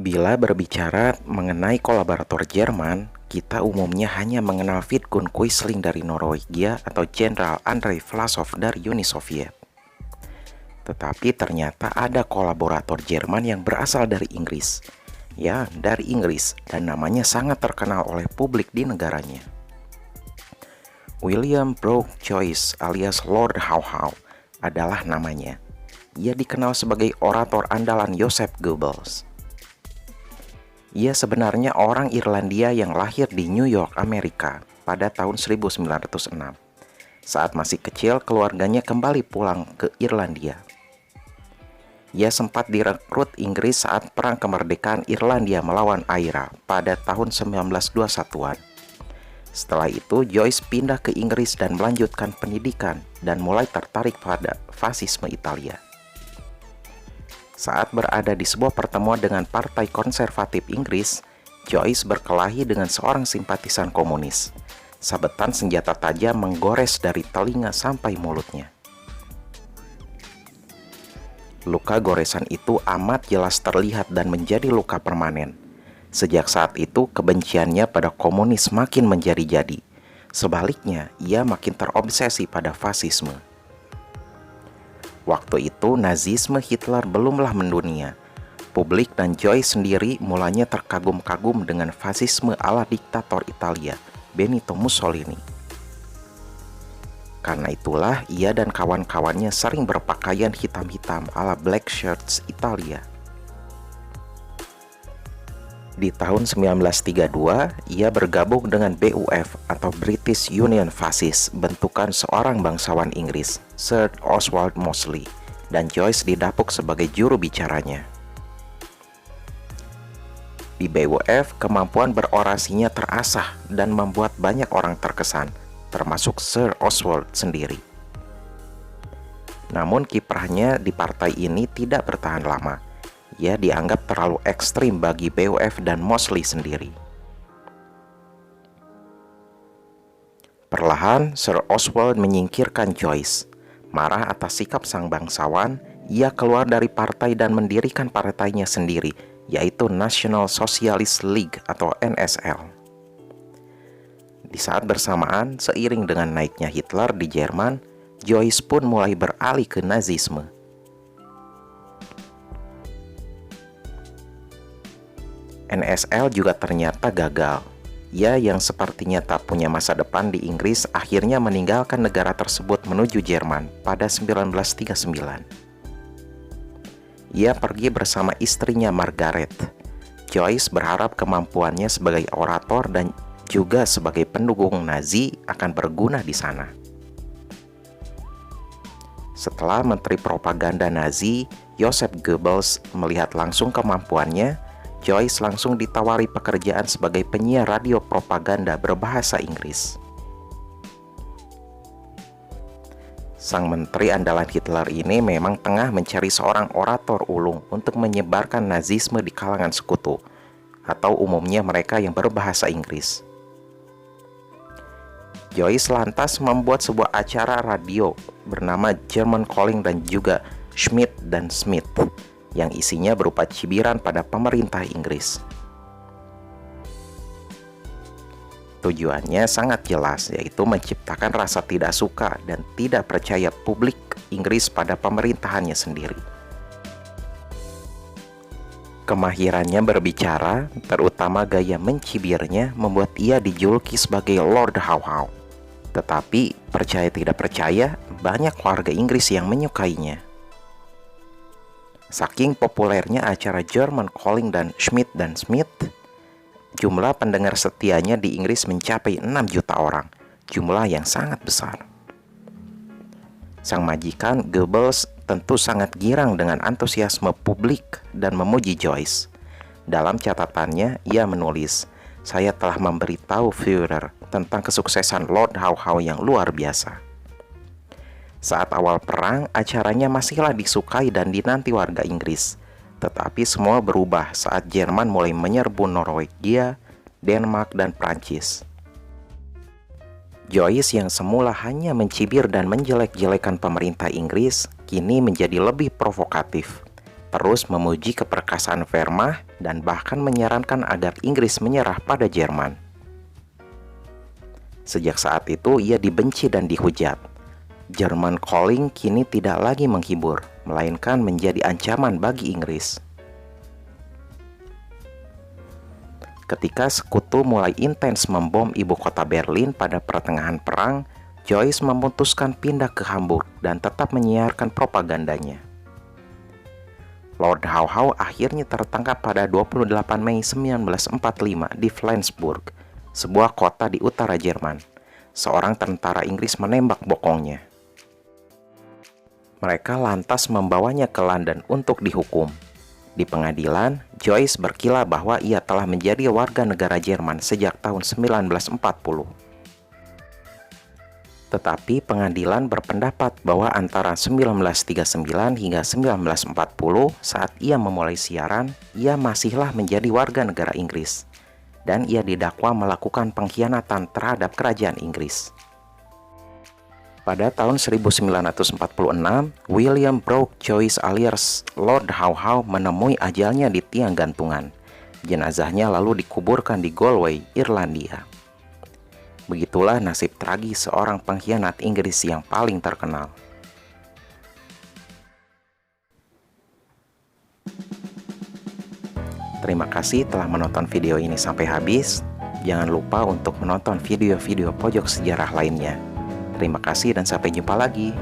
Bila berbicara mengenai kolaborator Jerman, kita umumnya hanya mengenal Vidkun Quisling dari Norwegia atau Jenderal Andrei Vlasov dari Uni Soviet. Tetapi ternyata ada kolaborator Jerman yang berasal dari Inggris. Ya, dari Inggris, dan namanya sangat terkenal oleh publik di negaranya. William Brooke Joyce alias Lord Howe Howe adalah namanya. Ia dikenal sebagai orator andalan Joseph Goebbels. Ia sebenarnya orang Irlandia yang lahir di New York, Amerika pada tahun 1906. Saat masih kecil, keluarganya kembali pulang ke Irlandia. Ia sempat direkrut Inggris saat Perang Kemerdekaan Irlandia melawan Aira pada tahun 1921-an. Setelah itu, Joyce pindah ke Inggris dan melanjutkan pendidikan dan mulai tertarik pada fasisme Italia. Saat berada di sebuah pertemuan dengan Partai Konservatif Inggris, Joyce berkelahi dengan seorang simpatisan komunis. Sabetan senjata tajam menggores dari telinga sampai mulutnya. Luka goresan itu amat jelas terlihat dan menjadi luka permanen. Sejak saat itu, kebenciannya pada komunis makin menjadi-jadi. Sebaliknya, ia makin terobsesi pada fasisme. Waktu itu, Nazisme Hitler belumlah mendunia. Publik dan Joyce sendiri mulanya terkagum-kagum dengan fasisme ala diktator Italia, Benito Mussolini. Karena itulah, ia dan kawan-kawannya sering berpakaian hitam-hitam ala Black Shirts Italia. Di tahun 1932, ia bergabung dengan BUF atau British Union Fascist, bentukan seorang bangsawan Inggris, Sir Oswald Mosley, dan Joyce didapuk sebagai juru bicaranya. Di BUF, kemampuan berorasinya terasah dan membuat banyak orang terkesan, termasuk Sir Oswald sendiri. Namun kiprahnya di partai ini tidak bertahan lama. Ia dianggap terlalu ekstrim bagi BUF dan Mosley sendiri. Perlahan, Sir Oswald menyingkirkan Joyce. Marah atas sikap sang bangsawan, ia keluar dari partai dan mendirikan partainya sendiri, yaitu National Socialist League atau NSL. Di saat bersamaan, seiring dengan naiknya Hitler di Jerman, Joyce pun mulai beralih ke Nazisme. NSL juga ternyata gagal. Ia yang sepertinya tak punya masa depan di Inggris akhirnya meninggalkan negara tersebut menuju Jerman pada 1939. Ia pergi bersama istrinya Margaret. Joyce berharap kemampuannya sebagai orator dan juga sebagai pendukung Nazi akan berguna di sana. Setelah Menteri Propaganda Nazi, Joseph Goebbels melihat langsung kemampuannya, Joyce langsung ditawari pekerjaan sebagai penyiar radio propaganda berbahasa Inggris. Sang menteri andalan Hitler ini memang tengah mencari seorang orator ulung untuk menyebarkan Nazisme di kalangan sekutu, atau umumnya mereka yang berbahasa Inggris. Joyce lantas membuat sebuah acara radio bernama German Calling dan juga Schmidt dan Smith, yang isinya berupa cibiran pada pemerintah Inggris. Tujuannya sangat jelas, yaitu menciptakan rasa tidak suka dan tidak percaya publik Inggris pada pemerintahannya sendiri. Kemahirannya berbicara, terutama gaya mencibirnya, membuat ia dijuluki sebagai Lord Howe Howe. Tetapi, percaya tidak percaya, banyak warga Inggris yang menyukainya. Saking populernya acara German Calling dan Schmidt dan Smith, jumlah pendengar setianya di Inggris mencapai 6 juta orang, jumlah yang sangat besar. Sang majikan Goebbels tentu sangat girang dengan antusiasme publik dan memuji Joyce. Dalam catatannya, ia menulis, "Saya telah memberitahu Führer tentang kesuksesan Lord Howe Howe yang luar biasa." Saat awal perang, acaranya masihlah disukai dan dinanti warga Inggris. Tetapi semua berubah saat Jerman mulai menyerbu Norwegia, Denmark, dan Prancis. Joyce yang semula hanya mencibir dan menjelek-jelekan pemerintah Inggris, kini menjadi lebih provokatif. Terus memuji keperkasaan Wehrmacht dan bahkan menyarankan agar Inggris menyerah pada Jerman. Sejak saat itu ia dibenci dan dihujat. German Calling kini tidak lagi menghibur, melainkan menjadi ancaman bagi Inggris. Ketika sekutu mulai intens membom ibu kota Berlin pada pertengahan perang, Joyce memutuskan pindah ke Hamburg dan tetap menyiarkan propagandanya. Lord Howe Howe akhirnya tertangkap pada 28 Mei 1945 di Flensburg, sebuah kota di utara Jerman. Seorang tentara Inggris menembak bokongnya. Mereka lantas membawanya ke London untuk dihukum. Di pengadilan, Joyce berkilah bahwa ia telah menjadi warga negara Jerman sejak tahun 1940. Tetapi pengadilan berpendapat bahwa antara 1939 hingga 1940 saat ia memulai siaran, ia masihlah menjadi warga negara Inggris. Dan ia didakwa melakukan pengkhianatan terhadap kerajaan Inggris. Pada tahun 1946, William Brooke Joyce alias Lord Howe Howe menemui ajalnya di tiang gantungan. Jenazahnya lalu dikuburkan di Galway, Irlandia. Begitulah nasib tragis seorang pengkhianat Inggris yang paling terkenal. Terima kasih telah menonton video ini sampai habis. Jangan lupa untuk menonton video-video pojok sejarah lainnya. Terima kasih dan sampai jumpa lagi.